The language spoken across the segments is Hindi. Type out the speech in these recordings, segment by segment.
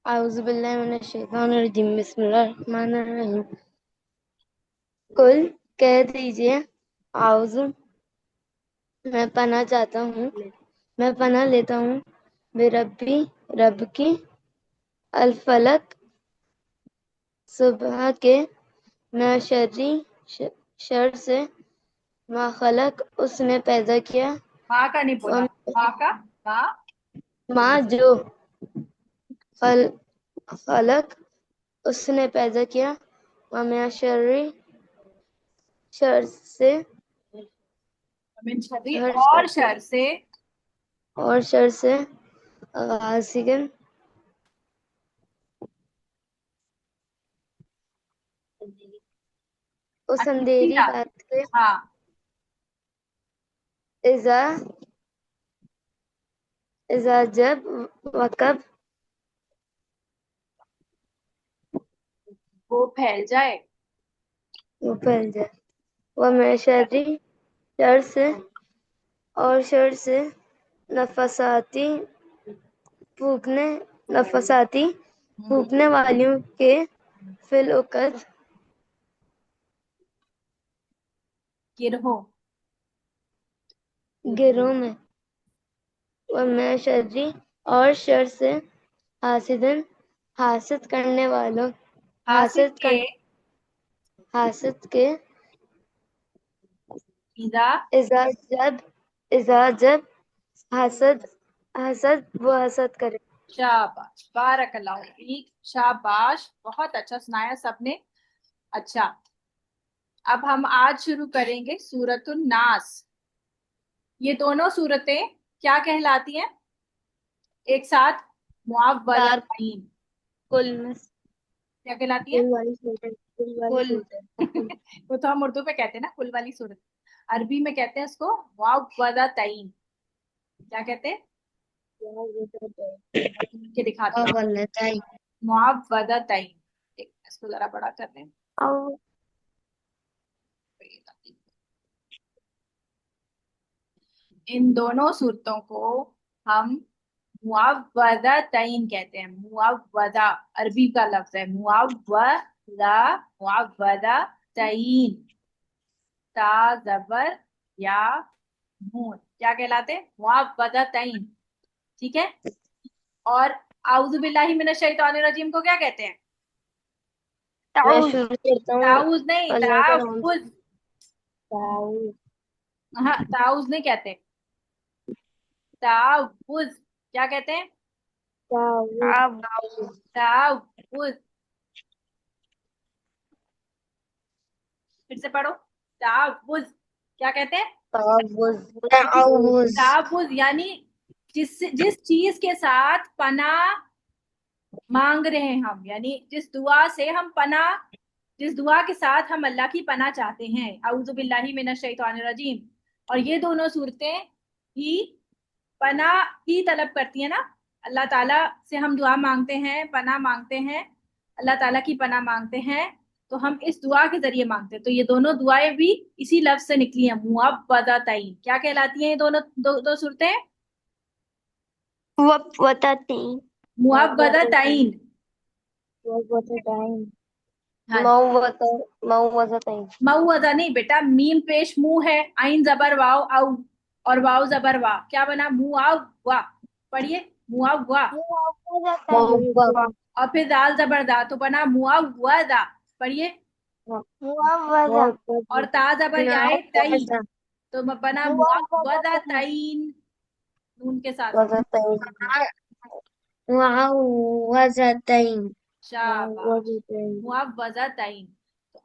आउज़ुबिल्लाहि मिनश्शैतानिर्रजीम बिस्मिल्लाहिर्रहमानिर्रहीम। कुल कह दीजिए, आउज़ु मैं पनाह चाहता हूँ, मैं पनाह लेता हूँ बेरब्बी रब की, अल-फलक सुबह के, मिन शर्री शर से, मा खलक उसने पैदा किया, माँ का नहीं बोला, माँ का, माँ माँ जो खल खलक उसने पैदा किया, व मिन शर्री शर से, मिन शर्री हर और शर से, और शर से गासिकिन उस अंधेरी अंधेरा, रात के, हाँ इज़ा इज़ा जब व कब वो फैल जाए, वो फैल जाए, वह मैं शर्री शर से, और शर से नफसाती फूकने नफसाती हम्म, फूकने वालियों के फिल उकद गिरहो, गिरोह में, वह मैं शर्री और शर से हासिदन हासिद करने वालों हासिल हासिद के, कर हासिद के इदा, इज़ा जब इज़ा जब हसद हसद वो हसद करे। शाबाश, बारकल्लाहु फीक, शाबाश, बहुत अच्छा सुनाया सबने। अच्छा, अब हम आज शुरू करेंगे सूरतुन नास। ये दोनों सूरतें क्या कहलाती हैं एक साथ? चार मुअव्वज़तैन। कुल में क्या कहलाती हैं? कुल वाली सूरत कुल वाली कुल। सूरत वो तो हम उर्दू में कहते हैं ना, कुल वाली सूरत। अरबी में कहते हैं उसको मुअव्वज़तैन। क्या कहते हैं? मैं के दिखाती हूँ। अव्वल चाहिए मुअव्वज़तैन। इसको जरा बड़ा कर लें। और इन दोनों सूरतों को हम मुअव्वज़तैन कहते हैं। मुअव्वज़ा अरबी का लफ्ज है, मुअव्वज़ा, मुअव्वज़तैन। ता जबर या नून क्या कहलाते हैं? मुअव्वज़तैन। ठीक है। और आउज़ु बिल्लाहि मिनश शैतानिर रजीम को क्या कहते हैं? मैं ताउज। शुरू करता हूँ ताउज नहीं, अल्लाह के नाम ताउज। से। ताऊ हाँ, ताउज नहीं कहते, ताउज। क्या कहते हैं? ताऊ ताउज। फिर से पढ़ो। ताउज क्या कहते हैं? ताऊज़ ताऊज़ ताबुज यानी जिस जिस चीज के साथ पनाह मांग रहे हैं हम, यानी जिस दुआ से हम पनाह, जिस दुआ के साथ हम अल्लाह की पनाह चाहते हैं, औज़ु बिल्लाहि मिनश शैतानिर रजीम। और ये दोनों सूरतें ही पनाह ही तलब करती है ना। अल्लाह ताला से हम दुआ मांगते हैं, पनाह मांगते हैं, अल्लाह ताला की पनाह मांगते हैं। तो हम इस दुआ के जरिए मांगते हैं। तो ये दोनों दुआएं भी इसी लफ्ज से निकली हैं, मुअव्वज़तैन। क्या कहलाती हैं ये दोनों दो सूरतें? वततीन मुअव्वज़तैन। वततीन हाँ, मऊवत मऊवततीन मऊवजा नहीं बेटा, मीम पेश मुंह है, आइन जबर वाव आउ, और वाव जबर वाह, क्या बना? मुआव वाह। पढ़िए, मुआव वाह। मऊवत और फिर दाल जबर दा तो बना मुआव दा। पढ़िए। और ता जबर याए तई तो बना मुआवजा तईन, नून के साथ। मऊवततीन शाबाश, मुआवजा तईन।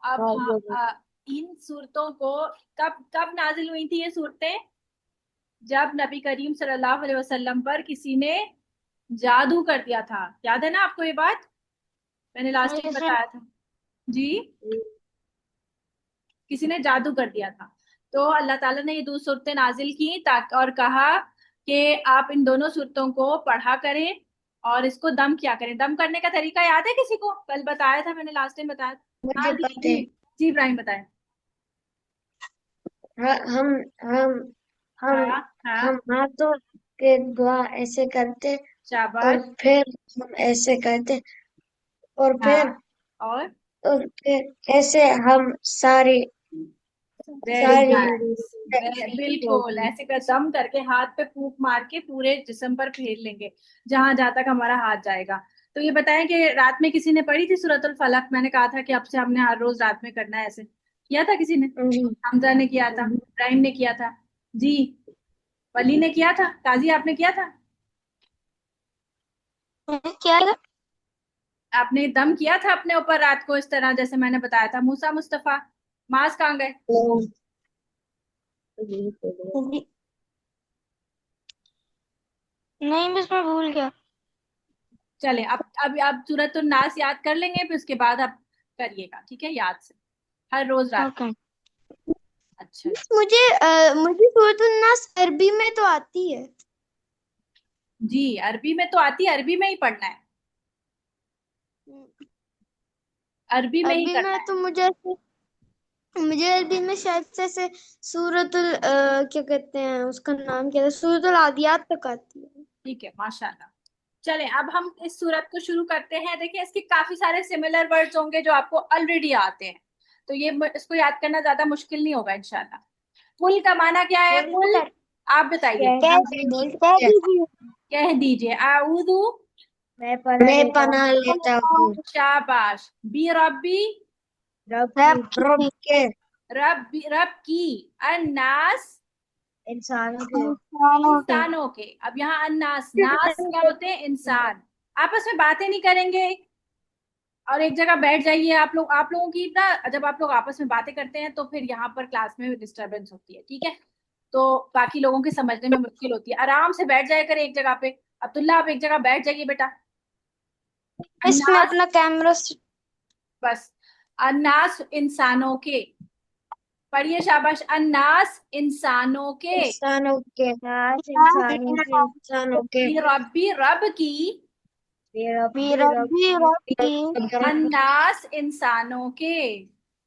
तो अब हाँ, इन सूरतों को कब कब नाजिल हुई थी ये सूरतें? जब नबी करीम सल्लल्लाहु अलैहि वसल्लम पर किसी ने जादू कर दिया था। याद है ना आपको ये बात? मैंने लास्ट टाइम बताया था। जी, किसी ने जादू कर दिया था। तो अल्लाह ताला ने ये दो सूरतें नाजिल की ताकि, और कहा कि आप इन दोनों सूरतों को पढ़ा करें और इसको दम किया करें। दम करने का तरीका याद है किसी को? कल बताया था मैंने, लास्ट टाइम बताया था। हाँ मुझे जी पता जी। है। जी इब्राहिम बताएं। हम हम हम हाँ हाँ। हम हाथों के दुआ ऐसे करते और शाबाश। फिर हम ऐसे करते और फिर हाँ, और ऐसे हम सारी वेरी सारी नाइस, बिल्कुल ऐसे कर दम करके हाथ पे फूंक मार के पूरे जिस्म पर फेर लेंगे, जहां जहां तक हमारा हाथ जाएगा। तो ये बताएं कि रात में किसी ने पढ़ी थी सूरतुल फलक? मैंने कहा था कि अब से हमने हर रोज रात में करना है, ऐसे किया था किसी ने? जी हमजा ने किया था, इब्राहिम ने किया था जी, वली ने किया था, काजी आपने किया था? क्या आपने दम किया था अपने ऊपर रात को इस तरह जैसे मैंने बताया था? मूसा मुस्तफा मास कहाँ गए? नहीं, बस मैं भूल गया। चले अब आप सूरतुल नास याद कर लेंगे, फिर उसके बाद आप करिएगा, ठीक है, याद से हर रोज रात। ओके। अच्छा जी। मुझे सूरतुन नास अरबी में तो आती है। जी अरबी में तो आती है, अरबी में ही पढ़ना है, अरबी में ही अरबी करना में है। तो मुझे अरबी में शायद से ऐसे क्या कहते हैं, उसका नाम क्या है, सूरतुल आदियात तक आती है। ठीक है, माशाल्लाह। चले अब हम इस सूरत को शुरू करते हैं। देखिए इसके काफी सारे सिमिलर वर्ड्स होंगे जो आपको ऑलरेडी आते हैं, तो ये इसको याद करना ज्यादा मुश्किल नहीं होगा इंशाल्लाह। कुल का माना क्या है? कुल आप बताइए, कह दीजिए। कह दीजिए। आऊदू, मैं पनाह लेता हूँ शाबाश। बी रब्बी, रब के रब की, अन्नास, इंसानों के इंसानों के। अब यहाँ अन्नास, नास क्या होते हैं? इंसान। आपस में बातें नहीं करेंगे और एक जगह बैठ जाइए। आप लोगों की ना, जब आप लोग आपस में बातें करते हैं तो फिर यहाँ पर क्लास में डिस्टरबेंस होती है, ठीक है, तो बाकी लोगों के समझने में मुश्किल होती है। आराम से बैठ जाया करें एक जगह पे। अब्दुल्ला आप एक जगह बैठ जाइए बेटा। इसमें अन्नास, अपना कैमरा बस, अन्नास इंसानों के, पढ़िए शाबाश, अन्नास इंसानों के। इंसानों के इंसानों के बी रब्बी, रब की, रब्बी रब्बी अन्नास इंसानों के।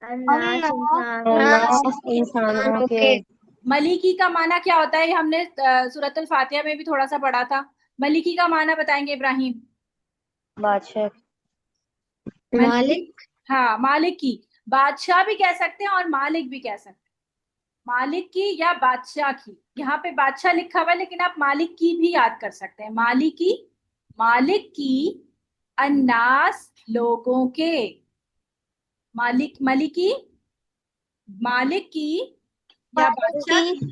अन्नास इंसानों के मलिकी का माना क्या होता है? ये हमने सूरतुल फातिहा में भी थोड़ा सा पढ़ा था। मलिकी का माना बताएंगे इब्राहिम? बादशाह मलिकी, मालिक हाँ मालिक की। बादशाह भी कह सकते हैं और मालिक भी कह सकते हैं। मालिक की या बादशाह की, यहाँ पे बादशाह लिखा हुआ है लेकिन आप मालिक की भी याद कर सकते हैं। मालिकी, मालिक की, अन्नास लोगों के, मालिक, मलिकी, मालिक की या बादशाह की की।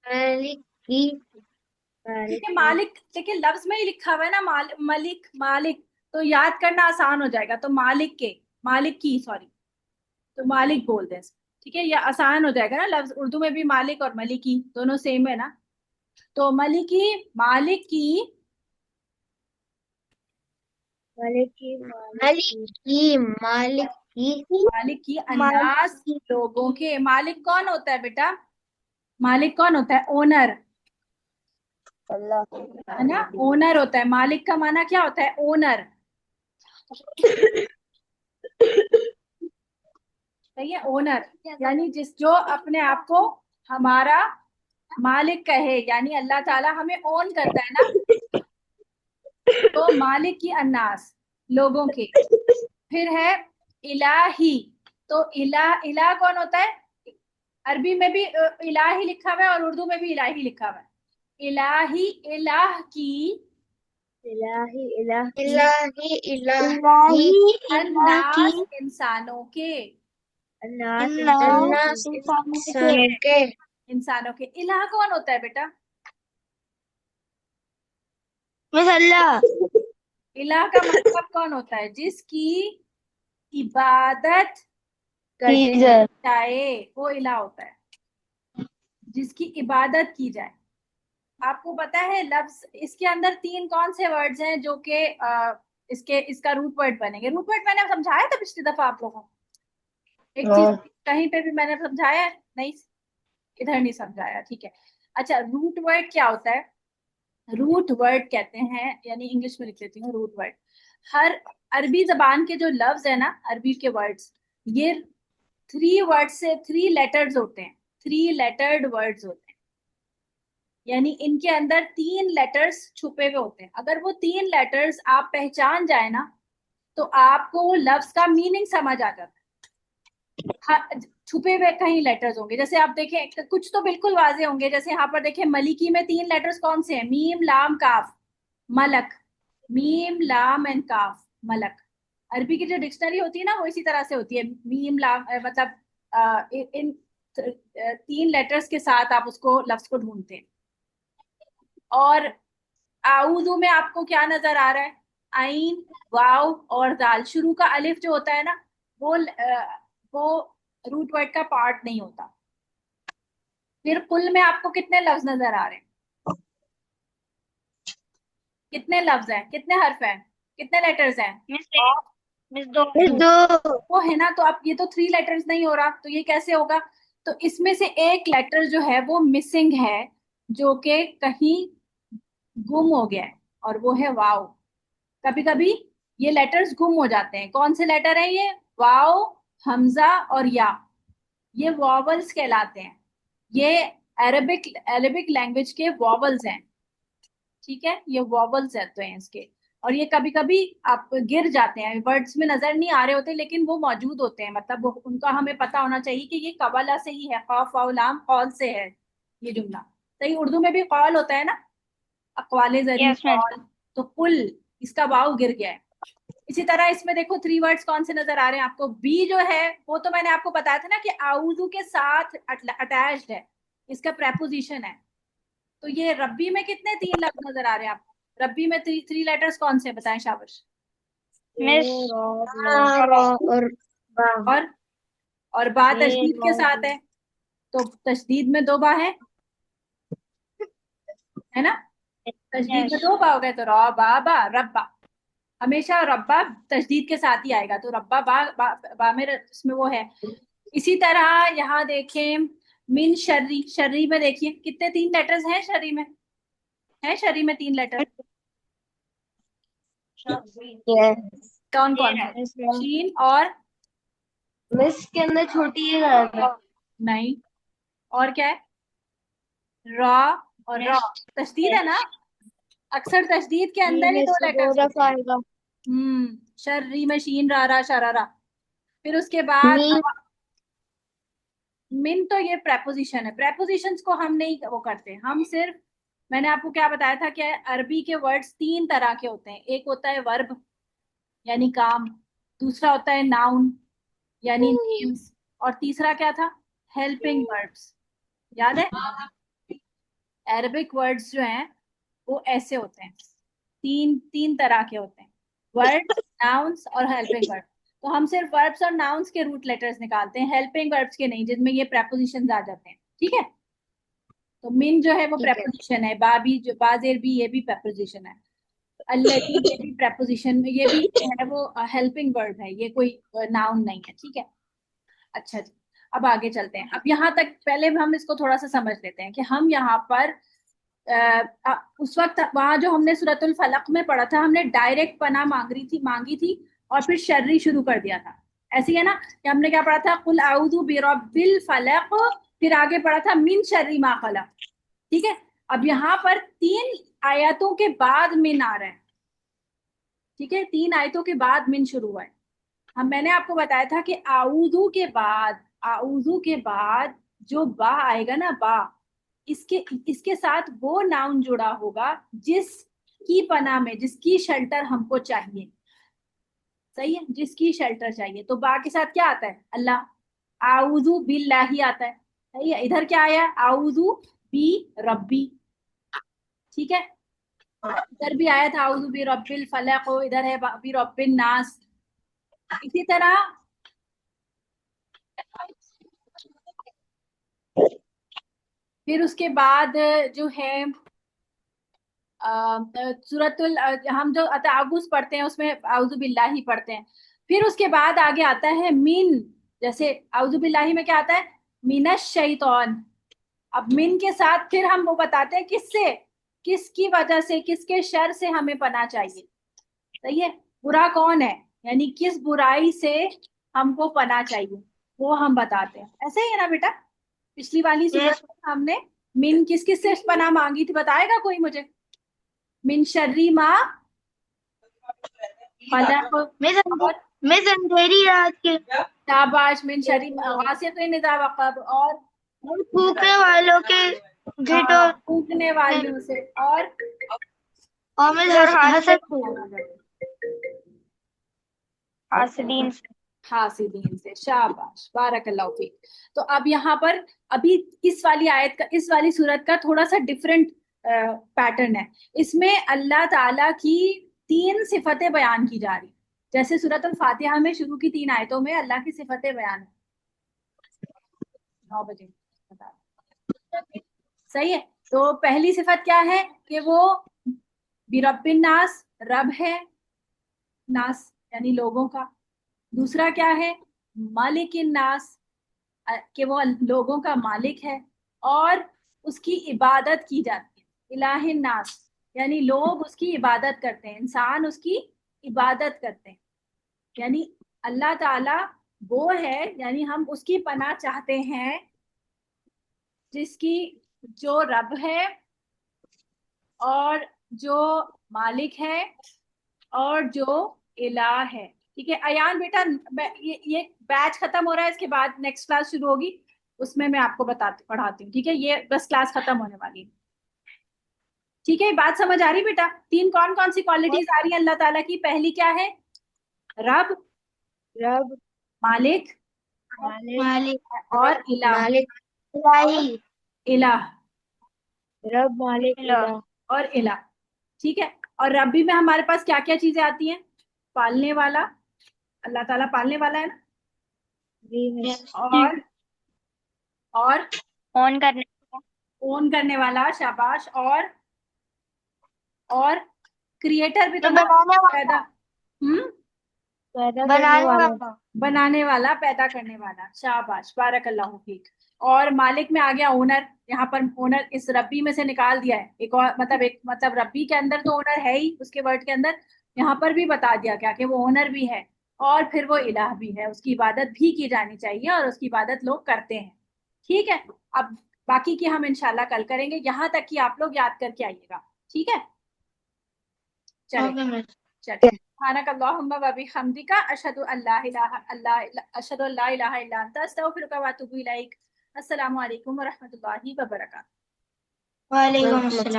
मालिक की ठीक है, मालिक देखिए लफ्ज में ही लिखा हुआ है ना, मलिक मालिक, तो याद करना आसान हो जाएगा। तो मालिक के, मालिक की सॉरी, तो मालिक बोल दें इसको, ठीक है, ये आसान हो जाएगा ना। लफ्ज उर्दू में भी मालिक और मलिकी दोनों सेम है ना। तो मलिकी, मालिक की, मालिक की मालिक की, अन्नास लोगों के। मालिक कौन होता है बेटा? मालिक कौन होता है? ओनर, अल्लाह है ना, ओनर होता है। मालिक का माना क्या होता है? ओनर। सही है, ओनर यानी जिस जो अपने आप को हमारा मालिक कहे, यानी अल्लाह ताला हमें ओन करता है ना, तो मालिक की अन्नास लोगों के। फिर है इलाही, तो इला कौन होता है? अरबी में भी इलाही लिखा हुआ है और उर्दू में भी इलाही लिखा हुआ है। इलाही, इलाह की, इलाही इलाही इलाही की अन्नास इंसानों के, अन्नास इंसानों के इंसानों के। इलाह कौन होता है बेटा? बस अल्लाह इलाह का मतलब कौन होता है? जिसकी इबादत टीचर जाए वो इलाह होता है, जिसकी इबादत की जाए। आपको पता है लफ्ज इसके अंदर तीन कौन से वर्ड्स हैं जो कि इसका रूट वर्ड बनेंगे? रूट वर्ड मैंने समझाया था पिछली दफा आप लोगों को, एक चीज कहीं पे भी मैंने समझाया है? नहीं, इधर नहीं समझाया, ठीक है। अच्छा, रूट वर्ड क्या होता है? रूट वर्ड कहते हैं, यानी इंग्लिश में लिख लेती हूँ रूट वर्ड। हर अरबी जबान के जो लफ्ज है ना, अरबी के वर्ड्स, ये थ्री वर्ड से, थ्री लेटर्स होते हैं, थ्री लेटर्ड वर्ड्स होते हैं। यानी इनके अंदर 3 लेटर्स छुपे हुए होते हैं। अगर वो 3 लेटर्स आप पहचान जाए ना, तो आपको वो लफ्ज का मीनिंग समझ आ जाता है। छुपे हुए कहीं लेटर्स होंगे, जैसे आप देखें कुछ तो बिल्कुल वाजे होंगे, जैसे यहाँ पर देखें मलिकी में 3 लेटर्स कौन से हैं? मीम लाम काफ। मलक, मीम लाम एंड काफ, मलक। अरबी की जो डिक्शनरी होती है ना, वो इसी तरह से होती है, मीम लाम मतलब इन 3 लेटर्स के साथ आप उसको लफ्ज को ढूंढते हैं। और आउदू में आपको क्या नजर आ रहा है? आइन, वाव और दाल। शुरू का अलिफ जो होता है ना, वो रूट वर्ड का पार्ट नहीं होता। फिर कुल में आपको कितने लफ्ज नजर आ रहे हैं? कितने लफ्ज हैं, कितने हर्फ हैं, कितने लेटर्स हैं? मिस मिस दो। फिर दो। वो है ना, तो अब ये तो 3 लेटर्स नहीं हो रहा, तो ये कैसे होगा? तो इसमें से एक लेटर जो है वो मिसिंग है, जो कि कहीं गुम हो गया है, और वो है वाव। कभी कभी ये लेटर्स गुम हो जाते हैं। कौन से लेटर है ये? वाव, हमजा और या। ये वॉवल्स कहलाते हैं। ये अरबिक अरबिक लैंग्वेज के वॉवल्स हैं। ठीक है, ये वॉवल्स रहते हैं इसके। और ये कभी कभी आप गिर जाते हैं, वर्ड्स में नजर नहीं आ रहे होते, लेकिन वो मौजूद होते हैं। मतलब वो उनका हमें पता होना चाहिए कि ये कवाला से ही है, खौफ वाव लाम कौल से है ये जुमला। सही, उर्दू में भी कौल होता है ना, अकवाले जरी यस मिस। कौल। तो कुल, इसका वाव गिर गया है। इसी तरह इसमें देखो 3 वर्ड्स कौन से नजर आ रहे हैं आपको? बी जो है वो तो मैंने आपको बताया था ना कि आउजू के साथ अटैच्ड है, इसका प्रेपोजिशन है। तो ये रब्बी में कितने 3 लफ्ज नजर आ रहे हैं आपको? रब्बी में 3 लेटर्स कौन से बताएं शाबाश? मिस हाँ, रो और बा। और और बा ये तशदीद के रो। साथ है, तो तशदीद में 2 बा है ना? तशदीद में यस। 2 बा हो गए, तो रौ बा बा रब्बा। हमेशा रब्बा तशदीद के साथ ही आएगा, तो रब्बा बा में इसमें वो है। इसी तरह यहाँ देखें मिन शर्री, शर्री में देखिए कितने 3 लेटर्स हैं शर्री में? है शर्री में 3 लेटर? यस। कौन ये कौन से? रहा। शीन और मिस के अंदर छोटी ये गाना। नहीं, और क्या है? रॉ और रॉ। मिस तशदीद है ना, अक्सर तशदीद के अंदर ही दो मिस दो लेटर्स होते दफा हैं। आएगा। शर्री में शीन रारा शरारा। फिर उसके बाद मी। मिन, तो ये प्रेपोजिशन है। प्रेपोजिशंस को हम नहीं वो करते, हम सिर्फ, मैंने आपको क्या बताया था कि अरबी के वर्ड्स 3 तरह के होते हैं। एक होता है वर्ब यानी काम, दूसरा होता है नाउन यानी नेम्स, और तीसरा क्या था? Helping verbs. याद है? अरबिक वर्ड्स जो हैं वो ऐसे होते हैं, तीन तीन तरह के होते हैं, वर्ड्स, नाउन्स और हेल्पिंग वर्ब। तो हम सिर्फ वर्ब्स और नाउन्स के रूट लेटर्स निकालते हैं, हेल्पिंग वर्ब्स के नहीं, जिनमें ये प्रेपोजिशंस आ जाते हैं। ठीक है, तो मिन जो है वो ठीक है। प्रेपोजिशन है, बा भी जो बाजेर भी ये भी प्रेपोजिशन है, अल्लजी ये भी प्रेपोजिशन, ये भी है वो हेल्पिंग वर्ब है, ये कोई नाउन नहीं है। ठीक है, अच्छा जी। अब आगे चलते हैं। अब यहाँ तक पहले हम इसको थोड़ा सा समझ लेते हैं कि हम यहाँ पर उस वक्त वहां जो हमने सूरतुल फलक में पढ़ा था, हमने डायरेक्ट पना मांगी थी और फिर शर्री शुरू कर दिया था। ऐसी है ना कि हमने क्या पढ़ा था? कुल आउदु बिरब्बिल फलक, फिर आगे पढ़ा था मिन शर्री मा खलक। ठीक है, अब यहाँ पर 3 आयतों के बाद मिन आ रहा है। ठीक है, 3 आयतों के बाद मिन शुरू हुआ है। मैंने आपको बताया था कि आउजू के बाद जो बा आएगा ना, बा, इसके इसके साथ वो नाउन जुड़ा होगा जिसकी पनाह में, जिसकी शेल्टर हमको चाहिए। सही है, जिसकी शेल्टर चाहिए। तो बा के साथ क्या आता है? अल्लाह। आउजू बिल्लाही आता है। सही है, इधर क्या आया? आउजू बी रब्बी। ठीक है, इधर भी आया था आउजू बी रब्बिल फलक, इधर है बी रब्बिन नास। इसी तरह फिर उसके बाद जो है सूरतुल हम जो अतागुस पढ़ते हैं उसमें आउज़ु बिल्लाही पढ़ते हैं। फिर उसके बाद आगे आता है मिन। जैसे आउज़ु बिल्लाही में क्या आता है? मिनश शैतान। अब मिन के साथ फिर हम वो बताते हैं किससे, किसकी वजह से, किसके शर से हमें पना चाहिए। सही है, बुरा कौन है, यानी किस बुराई से हमको पना चाहिए, वो हम बताते हैं। ऐसे ही है ना बेटा? पिछली वाली सूरत में हमने मिन किस किस से पनाह मांगी थी, बताएगा कोई मुझे? मिन शर्री मा खलक, और मिस अंधेरी रात के, शाबाश, मिन शर्री गासिक़िन इज़ा वक़ब, और फूकने वालों के घिटों फूकने वालियों से, और मिस हसद से, हासिदीन से। हासिदीन से। शाबाश, बारकल्लाहु फीक। तो अब यहाँ पर अभी इस वाली आयत का, इस वाली सूरत का थोड़ा सा डिफरेंट पैटर्न है। इसमें अल्लाह ताला की 3 सिफतें बयान की जा रही, जैसे सूरत अल फातिहा में शुरू की 3 आयतों में अल्लाह की सिफतें बयान है। 9 बजे सही है। तो पहली सिफत क्या है कि वो बिरब्बिन नास, रब है, नास यानी लोगों का। दूसरा क्या है, मालिकिन नास, कि वो लोगों का मालिक है और उसकी इबादत की जाती है। इलाहिन नास यानी लोग उसकी इबादत करते हैं, इंसान उसकी इबादत करते हैं, यानी अल्लाह ताला वो है, यानी हम उसकी पनाह चाहते हैं जिसकी, जो रब है और जो मालिक है और जो इलाह है। ठीक है अयान बेटा, ये बैच खत्म हो रहा है, इसके बाद नेक्स्ट क्लास शुरू होगी, उसमें मैं आपको बताती पढ़ाती हूँ। ठीक है, ये बस क्लास खत्म होने वाली है। ठीक है, बात समझ आ रही बेटा? 3 कौन कौन सी क्वालिटीज आ रही है अल्लाह ताला की? पहली क्या है? रब, रब, मालिक मालिक, और इलाह। मालिक, इलाही, इलाह रब, मालिक, इलाह। और इलाह। ठीक है, और रब्बी में हमारे पास क्या क्या चीजें आती हैं? पालने वाला, अल्लाह ताला पालने वाला है ना, और ऑन करने, ओन करने वाला, शाबाश, और क्रिएटर भी तो बनाने पैदा, बनाने वाला, बनाने वाला, पैदा करने वाला, शाबाश, बारकल्लाहु फीक। और मालिक में आ गया ओनर, यहाँ पर ओनर इस रब्बी में से निकाल दिया है, एक और मतलब, एक मतलब रब्बी के अंदर तो ओनर है ही, उसके वर्ड के अंदर यहाँ पर भी बता दिया क्या कि वो ओनर भी है और फिर वो इलाह भी है, उसकी इबादत भी की जानी चाहिए और उसकी इबादत लोग करते हैं। ठीक है, अब बाकी की हम इंशाल्लाह कल करेंगे, यहाँ तक कि आप लोग याद करके आइएगा। ठीक है, चले चले। सुब्हानकल्लाहुम्मा व बिहम्दिका अशहदु अल्ला इलाहा इल्ला अंता अस्तगफिरुका व अतूबु इलैक। अस्सलामु अलैकुम व रहमतुल्लाहि व बरकातुहू। वालेकुम अस्सलाम।